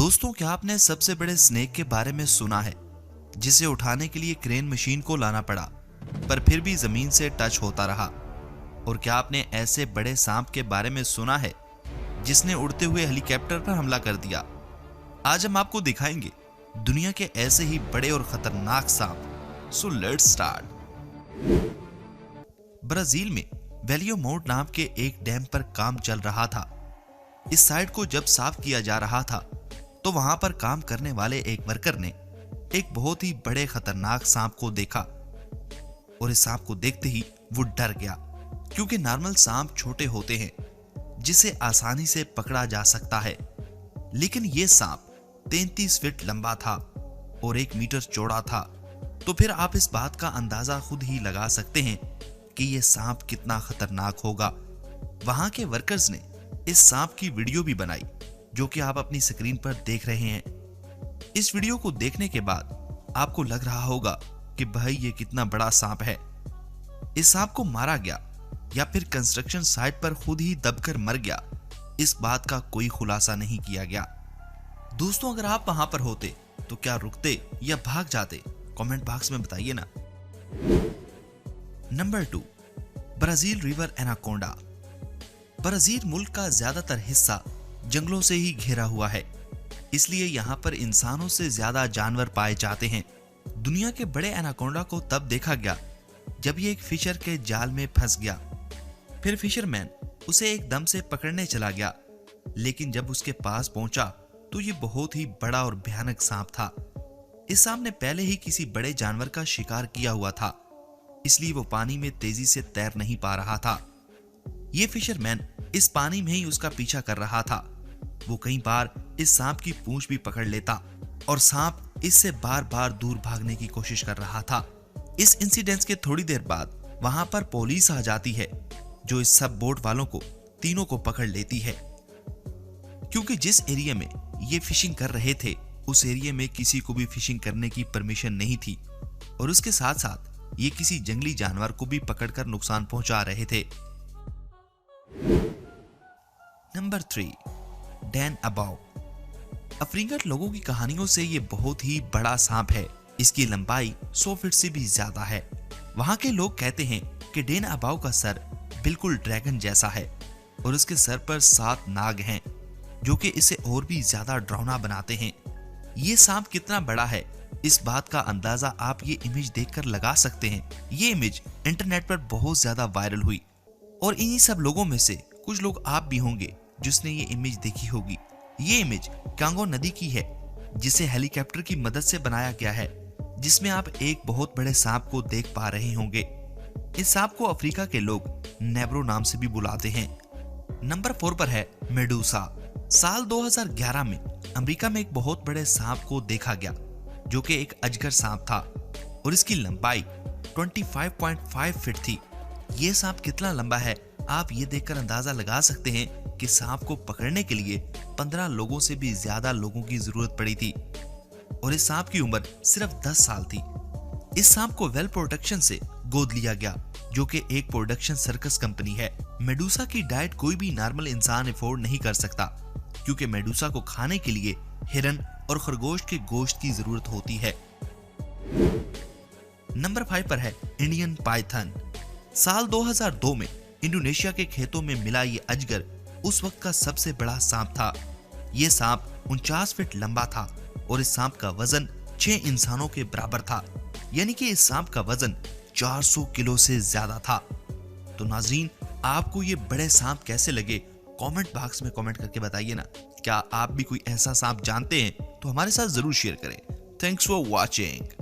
दोस्तों, क्या आपने सबसे बड़े स्नेक के बारे में सुना है जिसे उठाने के लिए क्रेन मशीन को लाना पड़ा पर फिर भी जमीन से टच होता रहा? और क्या आपने ऐसे बड़े सांप के बारे में सुना है जिसने उड़ते हुए हेलीकॉप्टर पर हमला कर दिया? आज हम आपको दिखाएंगे दुनिया के ऐसे ही बड़े और खतरनाक सांप। So let's start. ब्राजील में वेलियो माउंट नाम के एक डैम पर काम चल रहा था। इस साइट को जब साफ किया जा रहा था तो वहां पर काम करने वाले एक वर्कर ने एक बहुत ही बड़े खतरनाक सांप को देखा और इस सांप को देखते ही वो डर गया, क्योंकि नॉर्मल सांप छोटे होते हैं जिसे आसानी से पकड़ा जा सकता है, लेकिन ये सांप 33 फीट लंबा था और 1 मीटर चौड़ा था। तो फिर आप इस बात का अंदाजा खुद ही लगा सकते हैं कि ये सांप कितना खतरनाक होगा। वहां के वर्कर्स ने इस सांप की वीडियो भी बनाई जो कि आप अपनी स्क्रीन पर देख रहे हैं। इस वीडियो को देखने के बाद आपको लग रहा होगा कि भाई ये कितना बड़ा सांप है। इस सांप को मारा गया या फिर कंस्ट्रक्शन साइट पर खुद ही दबकर मर गया, इस बात का कोई खुलासा नहीं किया गया। दोस्तों, अगर आप वहां पर होते तो क्या रुकते या भाग जाते? कमेंट बॉक्स में बताइए ना। Number 2, Brazil river anaconda. Brazil मुल्क का ज्यादातर हिस्सा जंगलों से ही घेरा हुआ है, इसलिए यहाँ पर इंसानों से ज्यादा जानवर पाए जाते हैं। दुनिया के बड़े एनाकोंडा को तब देखा गया जब ये एक फिशर के जाल में फंस गया। फिर फिशरमैन उसे एकदम से पकड़ने चला गया, लेकिन जब उसके पास पहुंचा तो ये बहुत ही बड़ा और भयानक सांप था। इस सांप ने पहले ही किसी बड़े जानवर का शिकार किया हुआ था, इसलिए वो पानी में तेजी से तैर नहीं पा रहा था। ये फिशरमैन इस पानी में ही उसका पीछा कर रहा था। वो कई बार इस सांप की पूंछ भी पकड़ लेता और सांप इससे बार बार दूर भागने की कोशिश कर रहा था। इस इंसिडेंट के थोड़ी देर बाद वहां पर पुलिस आ जाती है, जो इस सब बोट वालों को तीनों को पकड़ लेती है, क्योंकि जिस एरिया में ये फिशिंग कर रहे थे उस एरिया में किसी को भी फिशिंग करने की परमिशन नहीं थी, और उसके साथ साथ ये किसी जंगली जानवर को भी पकड़कर नुकसान पहुंचा रहे थे। Number 3, Dan about. अफ्रीकन लोगों की कहानियों से ये बहुत ही बड़ा सांप है। इसकी लंबाई 100 फीट से भी ज्यादा है। वहां के लोग कहते हैं कि डैन अबाउ का सर बिल्कुल ड्रैगन जैसा है और उसके सर पर 7 नाग हैं, जो कि इसे और भी ज्यादा डरावना बनाते हैं। ये सांप कितना बड़ा है, इस बात का अंदाजा आप ये इमेज देखकर लगा सकते हैं। ये इमेज इंटरनेट पर बहुत ज्यादा वायरल हुई और इन्हीं सब लोगों में से कुछ लोग आप भी होंगे जिसने ये इमेज देखी होगी। ये इमेज कांगो नदी की है, जिसे हेलीकॉप्टर की मदद से बनाया गया है, जिसमें आप एक बहुत बड़े सांप को देख पा रहे होंगे। इस सांप को अफ्रीका के लोग नेब्रो नाम से भी बुलाते हैं। नंबर 4 पर है मेडूसा। साल 2011 में अमेरिका में एक बहुत बड़े सांप को देखा गया, जो कि एक अजगर सांप था और इसकी लंबाई 25.5 फीट थी। ये सांप कितना लंबा है आप ये देखकर अंदाजा लगा सकते हैं कि सांप को पकड़ने के लिए 15 लोगों से भी ज्यादा लोगों की जरूरत पड़ी थी, और इस सांप की उम्र सिर्फ 10 साल थी। इस सांप को वेल प्रोडक्शन से गोद लिया गया, जो कि एक प्रोडक्शन सर्कस कंपनी है। मेडूसा की डाइट कोई भी नॉर्मल इंसान अफोर्ड नहीं कर सकता, क्योंकि मेडूसा को खाने के लिए हिरन और खरगोश के गोश्त की जरूरत होती है। नंबर 5 पर है इंडियन पाइथन। साल 2002 में इंडोनेशिया के खेतों में मिला ये अजगर उस वक्त का सबसे बड़ा सांप था। ये सांप 49 फीट लंबा था और इस सांप का वजन 6 इंसानों के बराबर था, यानी कि इस सांप का वजन 400 किलो से ज्यादा था। तो नाजरीन, आपको ये बड़े सांप कैसे लगे? कमेंट बॉक्स में कमेंट करके बताइए ना। क्या आप भी कोई ऐसा सांप जानते हैं तो हमारे साथ जरूर शेयर करें। Thanks for watching.